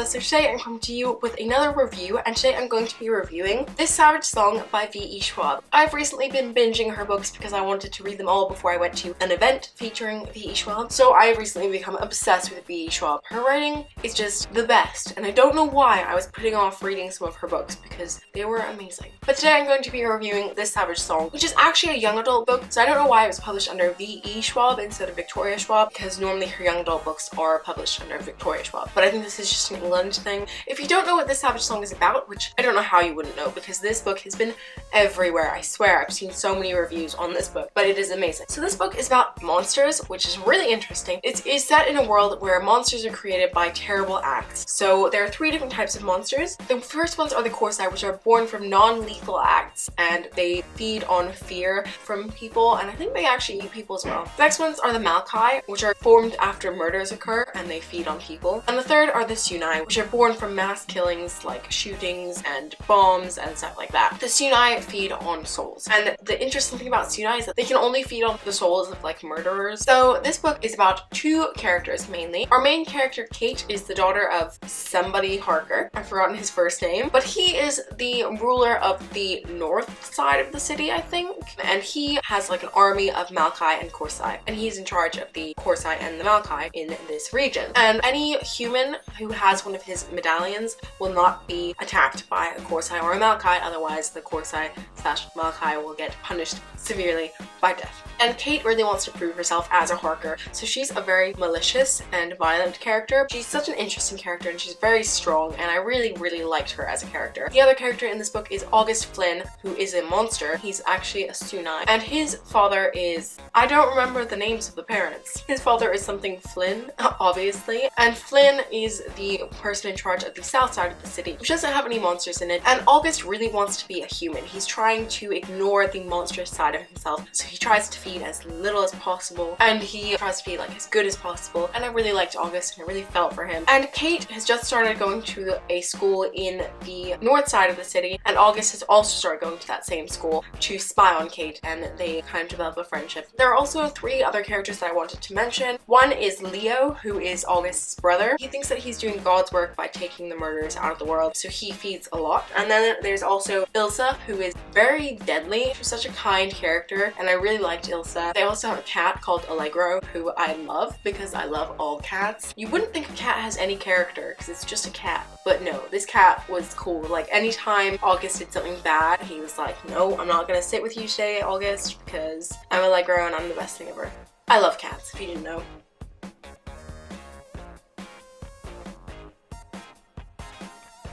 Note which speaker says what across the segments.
Speaker 1: Samantha. So today I'm coming to you with another review, and today I'm going to be reviewing This Savage Song by V.E. Schwab. I've recently been binging her books because I wanted to read them all before I went to an event featuring V.E. Schwab. So I've recently become obsessed with V.E. Schwab. Her writing is just the best, and I don't know why I was putting off reading some of her books because they were amazing. But today I'm going to be reviewing This Savage Song, which is actually a young adult book, so I don't know why it was published under V.E. Schwab instead of Victoria Schwab, because normally her young adult books are published under Victoria Schwab. But I think this is just an England thing. If you don't know what This Savage Song is about, which I don't know how you wouldn't know because this book has been everywhere, I swear. I've seen so many reviews on this book, but it is amazing. So this book is about monsters, which is really interesting. It is set in a world where monsters are created by terrible acts. So there are three different types of monsters. The first ones are the Corsai, which are born from non-lethal acts, and they feed on fear from people, and I think they actually eat people as well. The next ones are the Malkai, which are formed after murders occur, and they feed on people. And the third are the Sunai, which are born from mass killings like shootings and bombs and stuff like that. The Sunai feed on souls. And the interesting thing about Sunai is that they can only feed on the souls of like murderers. So this book is about two characters mainly. Our main character, Kate, is the daughter of somebody Harker. I've forgotten his first name, but he is the ruler of the north side of the city, I think. And he has like an army of Malkai and Corsai. And he's in charge of the Corsai and the Malkai in this region. And any human who has one of his medallions will not be attacked by a Corsai or a Malkai, otherwise the Corsai / Malkai will get punished severely by death. And Kate really wants to prove herself as a Harker, so she's a very malicious and violent character. She's such an interesting character and she's very strong, and I really liked her as a character. The other character in this book is August Flynn, who is a monster. He's actually a Sunai, and his father is, I don't remember the names of the parents. His father is something Flynn, obviously, and Flynn is the person in charge of the south side of the city, which doesn't have any monsters in it. And August really wants to be a human. He's trying to ignore the monstrous side of himself, so he tries to feed as little as possible, and he tries to be like as good as possible. And I really liked August, and I really felt for him. And Kate has just started going to a school in the north side of the city, and August has also started going to that same school to spy on Kate, and they kind of develop a friendship. There are also three other characters that I wanted to mention. One is Leo, who is August's brother. He thinks that he's doing God's work by taking the murders out of the world, so he feeds a lot. And then there's also Ilsa, who is very deadly. She's such a kind character, and I really liked Ilsa. They also have a cat called Allegro, who I love because I love all cats. You wouldn't think a cat has any character because it's just a cat, but no, this cat was cool. Like anytime August did something bad, he was like, no, I'm not gonna sit with you today, August, because I'm Allegro and I'm the best thing ever. I love cats, if you didn't know.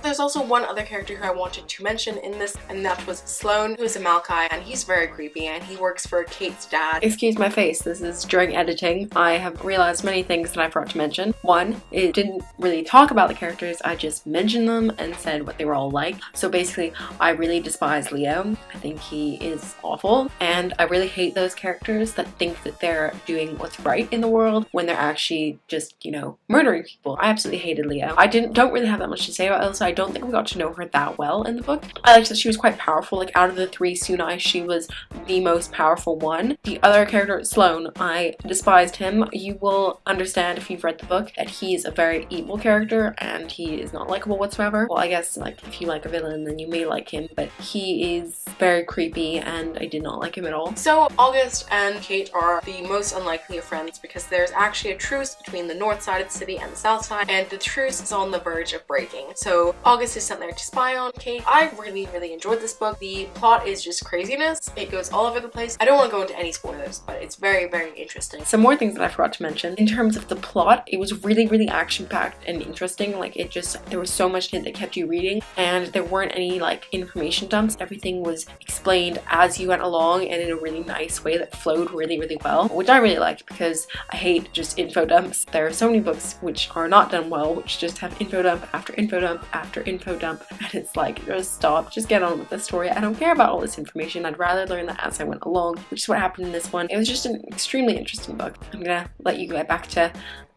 Speaker 1: There's also one other character who I wanted to mention in this, and that was Sloan, who is a Malkai, and he's very creepy, and he works for Kate's dad. Excuse my face, this is during editing. I have realized many things that I forgot to mention. One, it didn't really talk about the characters, I just mentioned them and said what they were all like. So basically, I really despise Leo. I think he is awful, and I really hate those characters that think that they're doing what's right in the world when they're actually just, you know, murdering people. I absolutely hated Leo. I don't really have that much to say about Elsa. I don't think we got to know her that well in the book. I liked that she was quite powerful. Like out of the three Sunai, she was the most powerful one. The other character, Sloan, I despised him. You will understand if you've read the book that he is a very evil character and he is not likable whatsoever. Well, I guess like if you like a villain then you may like him, but he is very creepy and I did not like him at all. So August and Kate are the most unlikely of friends because there's actually a truce between the north side of the city and the south side, and the truce is on the verge of breaking. So August is sent there to spy on Kate. I really enjoyed this book. The plot is just craziness. It goes all over the place. I don't want to go into any spoilers, but it's very interesting. Some more things that I forgot to mention. In terms of the plot, it was really action-packed and interesting. Like it just, there was so much in it that kept you reading, and there weren't any like information dumps. Everything was explained as you went along and in a really nice way that flowed really well, which I really liked because I hate just info dumps. There are so many books which are not done well, which just have info dump after info dump after info dump, and it's like, just stop, just get on with the story. I don't care about all this information. I'd rather learn that as I went along, which is what happened in this one. It was just an extremely interesting book. I'm gonna let you get back to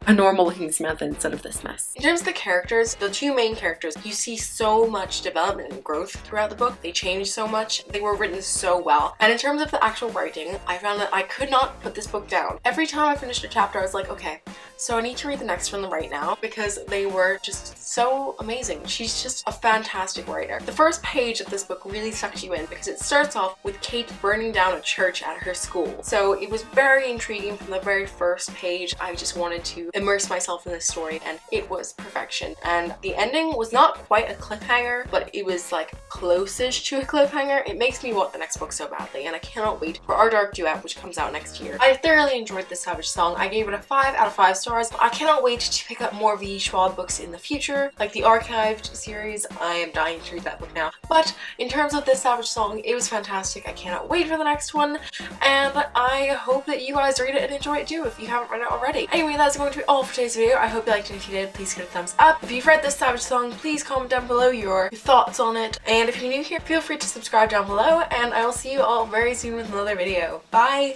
Speaker 1: a normal looking Samantha instead of this mess. In terms of the characters, the two main characters, you see so much development and growth throughout the book. They changed so much. They were written so well. And in terms of the actual writing, I found that I could not put this book down. Every time I finished a chapter, I was like, okay, so I need to read the next one right now because they were just so amazing. She's just a fantastic writer. The first page of this book really sucks you in because it starts off with Kate burning down a church at her school. So it was very intriguing from the very first page. I just wanted to immerse myself in this story and it was perfection. And the ending was not quite a cliffhanger, but it was like closest to a cliffhanger. It makes me want the next book so badly, and I cannot wait for Our Dark Duet, which comes out next year. I thoroughly enjoyed this Savage Song. I gave it a 5 out of 5 stars. I cannot wait to pick up more V. Schwab books in the future, like the Archived series. I am dying to read that book now. But in terms of this Savage Song, it was fantastic. I cannot wait for the next one, and I hope that you guys read it and enjoy it too if you haven't read it already. Anyway, that's going to be all for today's video. I hope you liked it. If you did, please give it a thumbs up. If you've read this Savage Song, please comment down below your thoughts on it. And if you're new here, feel free to subscribe down below, and I will see you all very soon with another video. Bye!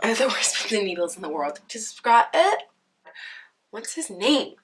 Speaker 1: I have the worst pins and needles in the world. To subscribe. What's his name?